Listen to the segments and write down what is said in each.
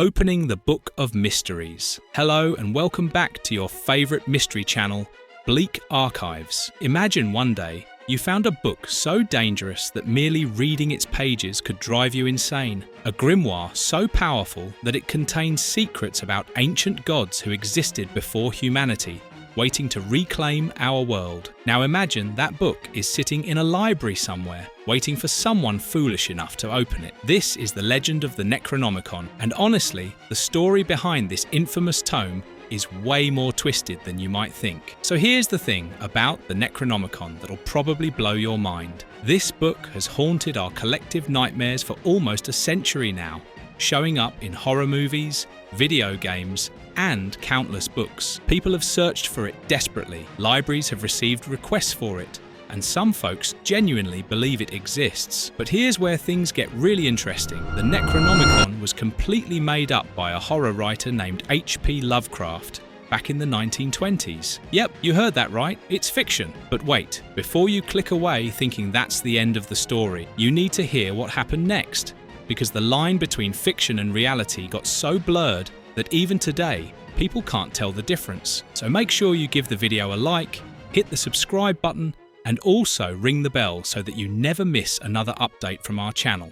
opening the Book of Mysteries. Hello and welcome back to your favourite mystery channel, Bleak Archives. Imagine one day you found a book so dangerous that merely reading its pages could drive you insane. A grimoire so powerful that it contains secrets about ancient gods who existed before humanity, waiting to reclaim our world. Now imagine that book is sitting in a library somewhere, waiting for someone foolish enough to open it. This is the legend of the Necronomicon, and honestly, the story behind this infamous tome is way more twisted than you might think. So here's the thing about the Necronomicon that'll probably blow your mind. This book has haunted our collective nightmares for almost a century now, showing up in horror movies, video games, and countless books. People have searched for it desperately, libraries have received requests for it, and some folks genuinely believe it exists. But here's where things get really interesting. The Necronomicon was completely made up by a horror writer named H.P. Lovecraft back in the 1920s. Yep, you heard that right, it's fiction. But wait, before you click away thinking that's the end of the story, you need to hear what happened next, because the line between fiction and reality got so blurred that even today, people can't tell the difference. So make sure you give the video a like, hit the subscribe button, and also ring the bell so that you never miss another update from our channel.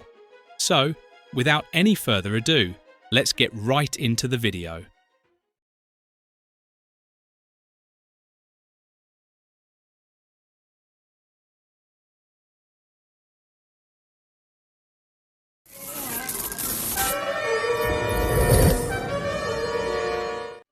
So, without any further ado, let's get right into the video.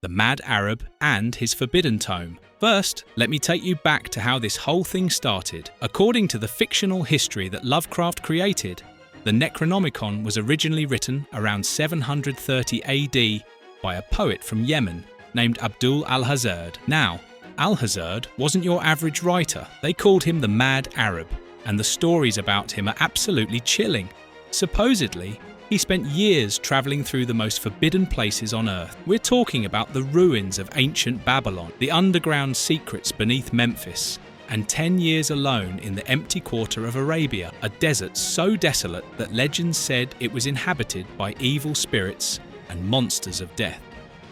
The Mad Arab and his Forbidden Tome. First, let me take you back to how this whole thing started. According to the fictional history that Lovecraft created, the Necronomicon was originally written around 730 AD by a poet from Yemen named Abdul al-Hazard. Now, al-Hazard wasn't your average writer. They called him the Mad Arab, and the stories about him are absolutely chilling. Supposedly, he spent years travelling through the most forbidden places on Earth. We're talking about the ruins of ancient Babylon, the underground secrets beneath Memphis, and 10 years alone in the empty quarter of Arabia, a desert so desolate that legends said it was inhabited by evil spirits and monsters of death.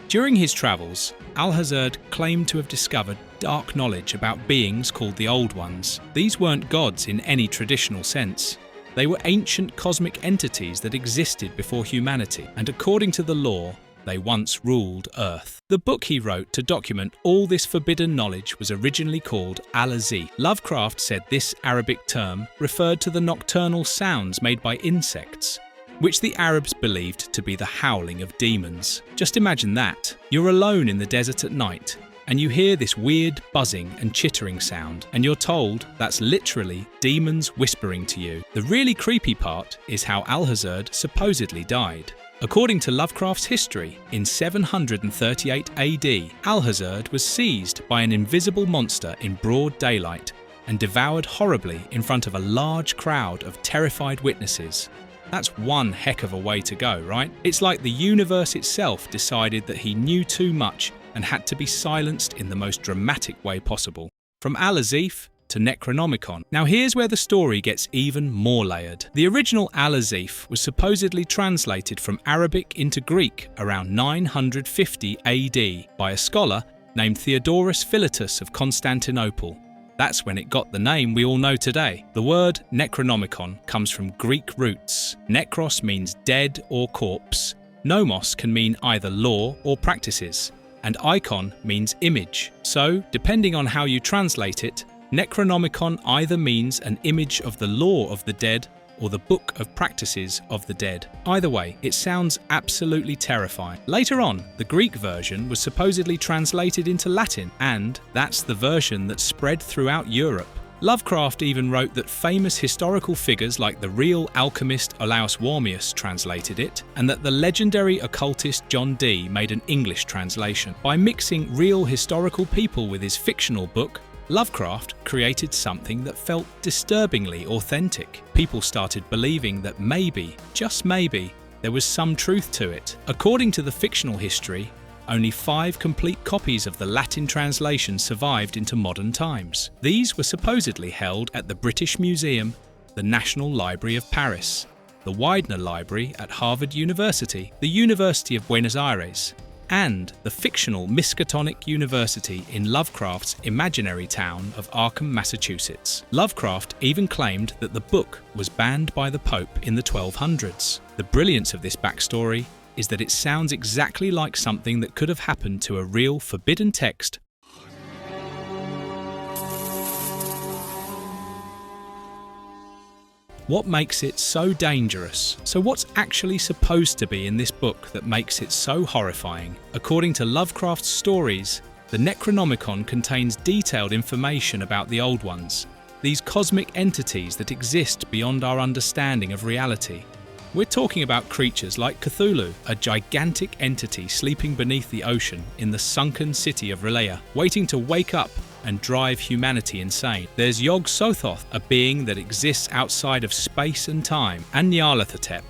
During his travels, al-Hazard claimed to have discovered dark knowledge about beings called the Old Ones. These weren't gods in any traditional sense. They were ancient cosmic entities that existed before humanity, and according to the law, they once ruled Earth. The book he wrote to document all this forbidden knowledge was originally called Al-Azif. Lovecraft said this Arabic term referred to the nocturnal sounds made by insects, which the Arabs believed to be the howling of demons. Just imagine that. You're alone in the desert at night, and you hear this weird buzzing and chittering sound, and you're told that's literally demons whispering to you. The really creepy part is how al-Hazard supposedly died. According to Lovecraft's history, in 738 AD, al-Hazard was seized by an invisible monster in broad daylight and devoured horribly in front of a large crowd of terrified witnesses. That's one heck of a way to go, right? It's like the universe itself decided that he knew too much and had to be silenced in the most dramatic way possible. From Al-Azif to Necronomicon. Now here's where the story gets even more layered. The original Al-Azif was supposedly translated from Arabic into Greek around 950 AD by a scholar named Theodorus Philetus of Constantinople. That's when it got the name we all know today. The word Necronomicon comes from Greek roots. Necros means dead or corpse. Nomos can mean either law or practices, and icon means image. So, depending on how you translate it, Necronomicon either means an image of the law of the dead or the book of practices of the dead. Either way, it sounds absolutely terrifying. Later on, the Greek version was supposedly translated into Latin, and that's the version that spread throughout Europe. Lovecraft even wrote that famous historical figures like the real alchemist Olaus Wormius translated it, and that the legendary occultist John Dee made an English translation. By mixing real historical people with his fictional book, Lovecraft created something that felt disturbingly authentic. People started believing that maybe, just maybe, there was some truth to it. According to the fictional history, only 5 complete copies of the Latin translation survived into modern times. These were supposedly held at the British Museum, the National Library of Paris. the Widener Library at Harvard University, the University of Buenos Aires, and the fictional Miskatonic University in Lovecraft's imaginary town of Arkham, Massachusetts. Lovecraft even claimed that the book was banned by the Pope in the 1200s. The brilliance of this backstory is that it sounds exactly like something that could have happened to a real forbidden text. What makes it so dangerous? So what's actually supposed to be in this book that makes it so horrifying? According to Lovecraft's stories, the Necronomicon contains detailed information about the Old Ones, these cosmic entities that exist beyond our understanding of reality. We're talking about creatures like Cthulhu, a gigantic entity sleeping beneath the ocean in the sunken city of R'lyeh, waiting to wake up and drive humanity insane. There's Yog-Sothoth, a being that exists outside of space and time, and Nyarlathotep,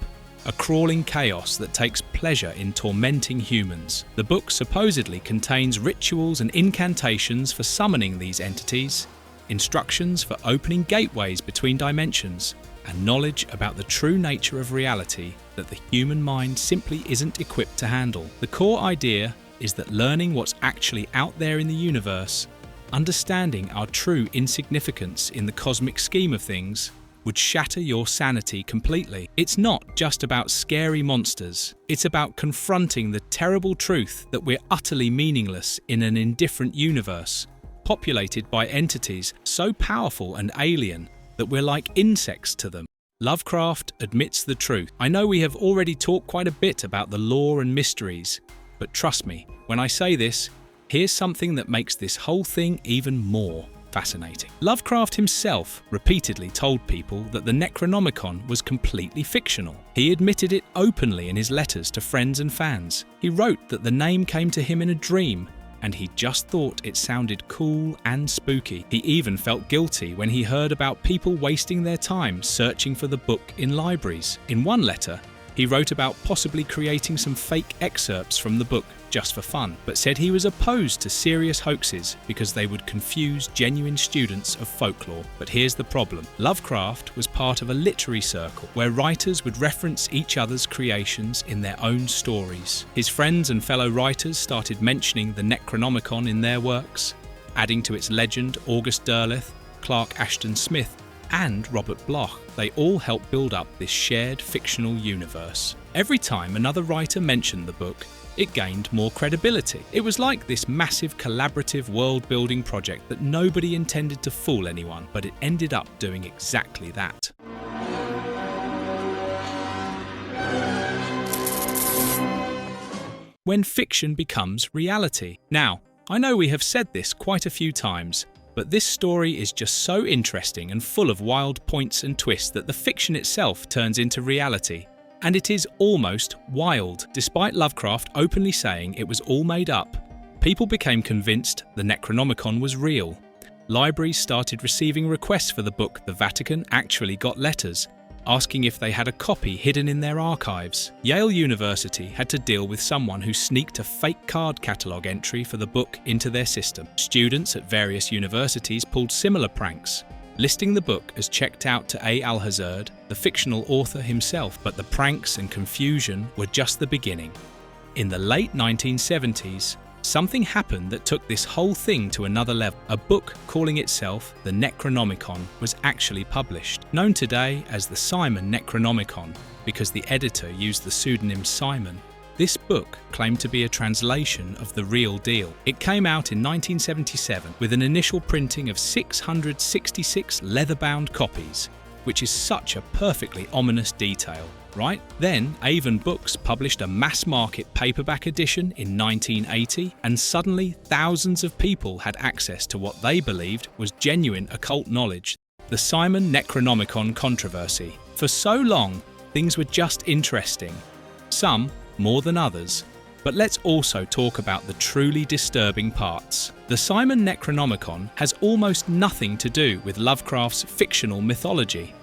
a crawling chaos that takes pleasure in tormenting humans. The book supposedly contains rituals and incantations for summoning these entities, instructions for opening gateways between dimensions, and knowledge about the true nature of reality that the human mind simply isn't equipped to handle. The core idea is that learning what's actually out there in the universe, understanding our true insignificance in the cosmic scheme of things, would shatter your sanity completely. It's not just about scary monsters. It's about confronting the terrible truth that we're utterly meaningless in an indifferent universe, populated by entities so powerful and alien that we're like insects to them. Lovecraft admits the truth. I know we have already talked quite a bit about the lore and mysteries, but trust me, when I say this, here's something that makes this whole thing even more fascinating. Lovecraft himself repeatedly told people that the Necronomicon was completely fictional. He admitted it openly in his letters to friends and fans. He wrote that the name came to him in a dream, and he just thought it sounded cool and spooky. He even felt guilty when he heard about people wasting their time searching for the book in libraries. In one letter, he wrote about possibly creating some fake excerpts from the book just for fun, but said he was opposed to serious hoaxes because they would confuse genuine students of folklore. But here's the problem. Lovecraft was part of a literary circle where writers would reference each other's creations in their own stories. His friends and fellow writers started mentioning the Necronomicon in their works, adding to its legend August Derleth, Clark Ashton Smith, and Robert Bloch. They all helped build up this shared fictional universe. Every time another writer mentioned the book, it gained more credibility. It was like this massive collaborative world-building project that nobody intended to fool anyone, but it ended up doing exactly that. When fiction becomes reality. Now, I know we have said this quite a few times, but this story is just so interesting and full of wild points and twists that the fiction itself turns into reality. And it is almost wild. Despite Lovecraft openly saying it was all made up, people became convinced the Necronomicon was real. Libraries started receiving requests for the book. The Vatican actually got letters asking if they had a copy hidden in their archives. Yale University had to deal with someone who sneaked a fake card catalogue entry for the book into their system. Students at various universities pulled similar pranks, listing the book as checked out to A. Alhazard, the fictional author himself. But the pranks and confusion were just the beginning. In the late 1970s, something happened that took this whole thing to another level. A book calling itself the Necronomicon was actually published, known today as the Simon Necronomicon because the editor used the pseudonym Simon. This book claimed to be a translation of the real deal. It came out in 1977 with an initial printing of 666 leather-bound copies, which is such a perfectly ominous detail, right? Then Avon Books published a mass-market paperback edition in 1980, and suddenly thousands of people had access to what they believed was genuine occult knowledge. The Simon Necronomicon controversy. For so long, things were just interesting. Some more than others. But let's also talk about the truly disturbing parts. The Simon Necronomicon has almost nothing to do with Lovecraft's fictional mythology.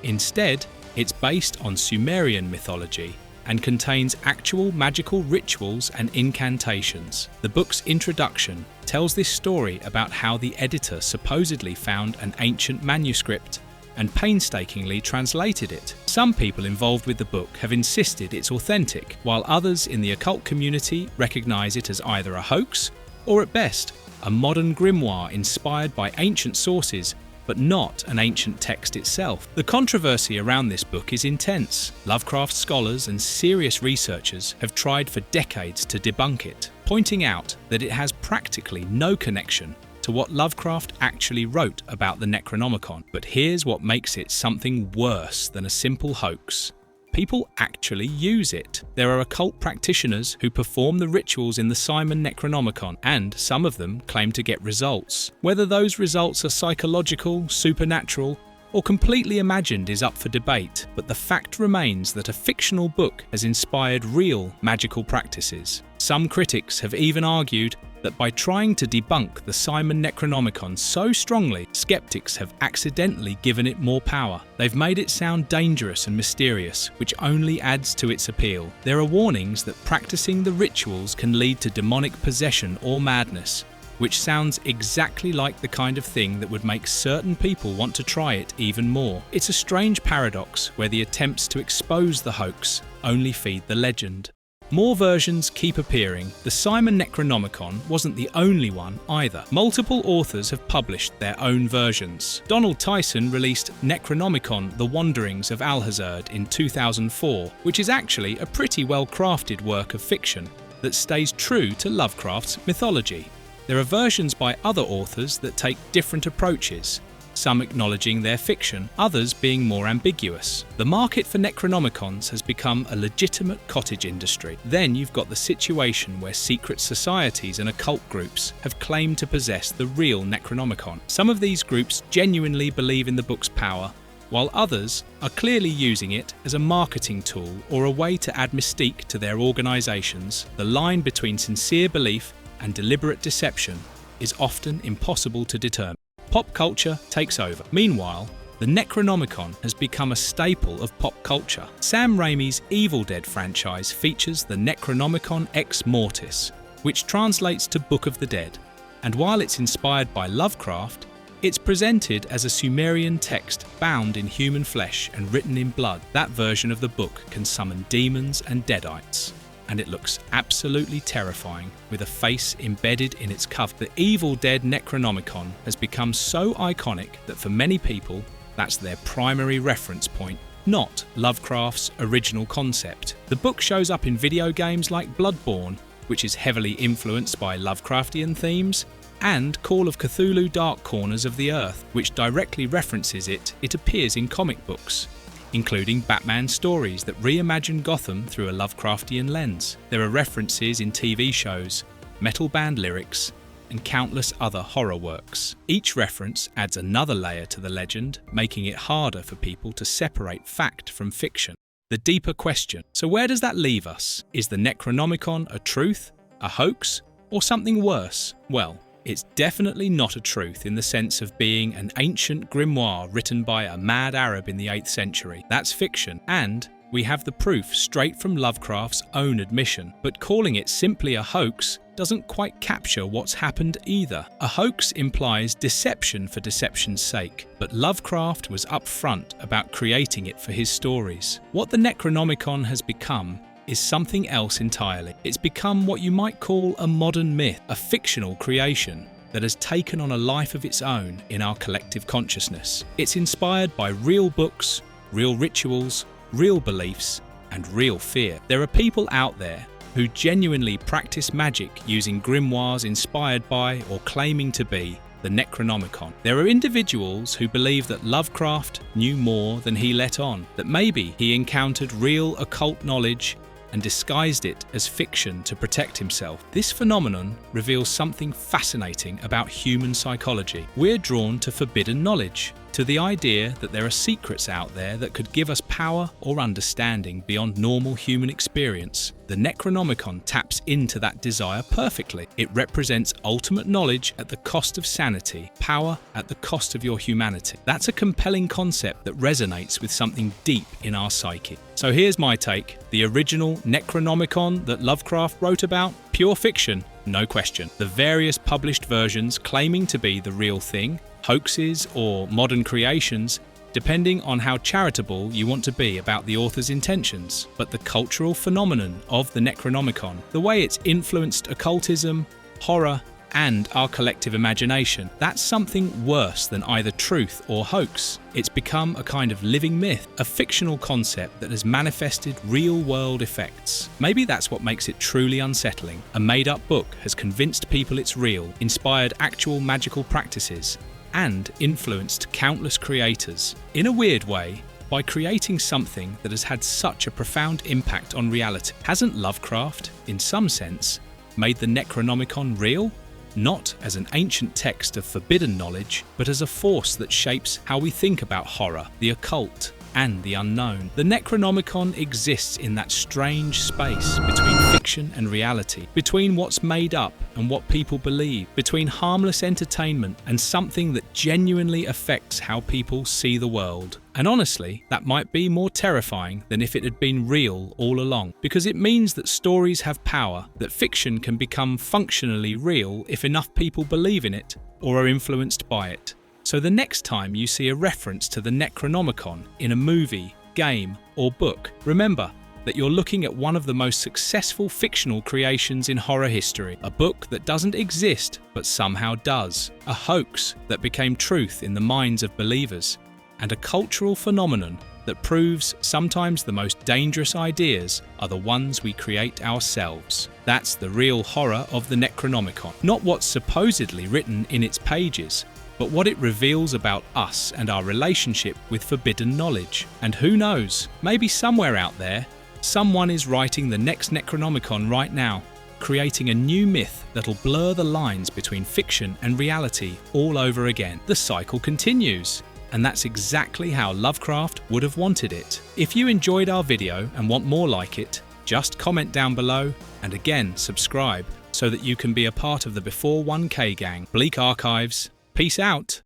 Instead, it's based on Sumerian mythology and contains actual magical rituals and incantations. The book's introduction tells this story about how the editor supposedly found an ancient manuscript and painstakingly translated it. Some people involved with the book have insisted it's authentic, while others in the occult community recognize it as either a hoax or, at best, a modern grimoire inspired by ancient sources, but not an ancient text itself. The controversy around this book is intense. Lovecraft scholars and serious researchers have tried for decades to debunk it, pointing out that it has practically no connection to what Lovecraft actually wrote about the Necronomicon. But here's what makes it something worse than a simple hoax. People actually use it. There are occult practitioners who perform the rituals in the Simon Necronomicon, and some of them claim to get results. Whether those results are psychological, supernatural, or completely imagined is up for debate, but the fact remains that a fictional book has inspired real magical practices. Some critics have even argued that by trying to debunk the Simon Necronomicon so strongly, skeptics have accidentally given it more power. They've made it sound dangerous and mysterious, which only adds to its appeal. There are warnings that practicing the rituals can lead to demonic possession or madness, which sounds exactly like the kind of thing that would make certain people want to try it even more. It's a strange paradox where the attempts to expose the hoax only feed the legend. More versions keep appearing. The Simon Necronomicon wasn't the only one either. Multiple authors have published their own versions. Donald Tyson released Necronomicon: The Wanderings of Alhazard in 2004, which is actually a pretty well-crafted work of fiction that stays true to Lovecraft's mythology. There are versions by other authors that take different approaches, some acknowledging their fiction, others being more ambiguous. The market for Necronomicons has become a legitimate cottage industry. Then you've got the situation where secret societies and occult groups have claimed to possess the real Necronomicon. Some of these groups genuinely believe in the book's power, while others are clearly using it as a marketing tool or a way to add mystique to their organizations. The line between sincere belief and deliberate deception is often impossible to determine. Pop culture takes over. Meanwhile, the Necronomicon has become a staple of pop culture. Sam Raimi's Evil Dead franchise features the Necronomicon Ex Mortis, which translates to Book of the Dead, and while it's inspired by Lovecraft, it's presented as a Sumerian text bound in human flesh and written in blood. That version of the book can summon demons and deadites, and it looks absolutely terrifying with a face embedded in its cover. The Evil Dead Necronomicon has become so iconic that for many people, that's their primary reference point, not Lovecraft's original concept. The book shows up in video games like Bloodborne, which is heavily influenced by Lovecraftian themes, and Call of Cthulhu: Dark Corners of the Earth, which directly references it. It appears in comic books, including Batman stories that reimagine Gotham through a Lovecraftian lens. There are references in TV shows, metal band lyrics, and countless other horror works. Each reference adds another layer to the legend, making it harder for people to separate fact from fiction. The deeper question: so where does that leave us? Is the Necronomicon a truth, a hoax, or something worse? Well, it's definitely not a truth in the sense of being an ancient grimoire written by a mad Arab in the 8th century. That's fiction, and we have the proof straight from Lovecraft's own admission. But calling it simply a hoax doesn't quite capture what's happened either. A hoax implies deception for deception's sake, but Lovecraft was upfront about creating it for his stories. What the Necronomicon has become is something else entirely. It's become what you might call a modern myth, a fictional creation that has taken on a life of its own in our collective consciousness. It's inspired by real books, real rituals, real beliefs, and real fear. There are people out there who genuinely practice magic using grimoires inspired by or claiming to be the Necronomicon. There are individuals who believe that Lovecraft knew more than he let on, that maybe he encountered real occult knowledge and disguised it as fiction to protect himself. This phenomenon reveals something fascinating about human psychology. We're drawn to forbidden knowledge, to the idea that there are secrets out there that could give us power or understanding beyond normal human experience. The Necronomicon taps into that desire perfectly. It represents ultimate knowledge at the cost of sanity, power at the cost of your humanity. That's a compelling concept that resonates with something deep in our psyche. So here's my take. The original Necronomicon that Lovecraft wrote about, pure fiction, no question. The various published versions claiming to be the real thing, hoaxes or modern creations, depending on how charitable you want to be about the author's intentions. But the cultural phenomenon of the Necronomicon, the way it's influenced occultism, horror, and our collective imagination, that's something worse than either truth or hoax. It's become a kind of living myth, a fictional concept that has manifested real-world effects. Maybe that's what makes it truly unsettling. A made-up book has convinced people it's real, inspired actual magical practices, and influenced countless creators. In a weird way, by creating something that has had such a profound impact on reality. Hasn't Lovecraft, in some sense, made the Necronomicon real? Not as an ancient text of forbidden knowledge, but as a force that shapes how we think about horror, the occult, and the unknown. The Necronomicon exists in that strange space between fiction and reality, between what's made up and what people believe, between harmless entertainment and something that genuinely affects how people see the world. And honestly, that might be more terrifying than if it had been real all along, because it means that stories have power, that fiction can become functionally real if enough people believe in it or are influenced by it. So the next time you see a reference to the Necronomicon in a movie, game, or book, remember that you're looking at one of the most successful fictional creations in horror history, a book that doesn't exist but somehow does, a hoax that became truth in the minds of believers, and a cultural phenomenon that proves sometimes the most dangerous ideas are the ones we create ourselves. That's the real horror of the Necronomicon, not what's supposedly written in its pages, but what it reveals about us and our relationship with forbidden knowledge. And who knows, maybe somewhere out there, someone is writing the next Necronomicon right now, creating a new myth that'll blur the lines between fiction and reality all over again. The cycle continues. And that's exactly how Lovecraft would have wanted it. If you enjoyed our video and want more like it, just comment down below, and again subscribe so that you can be a part of the Before 1K gang. Bleak Archives. Peace out.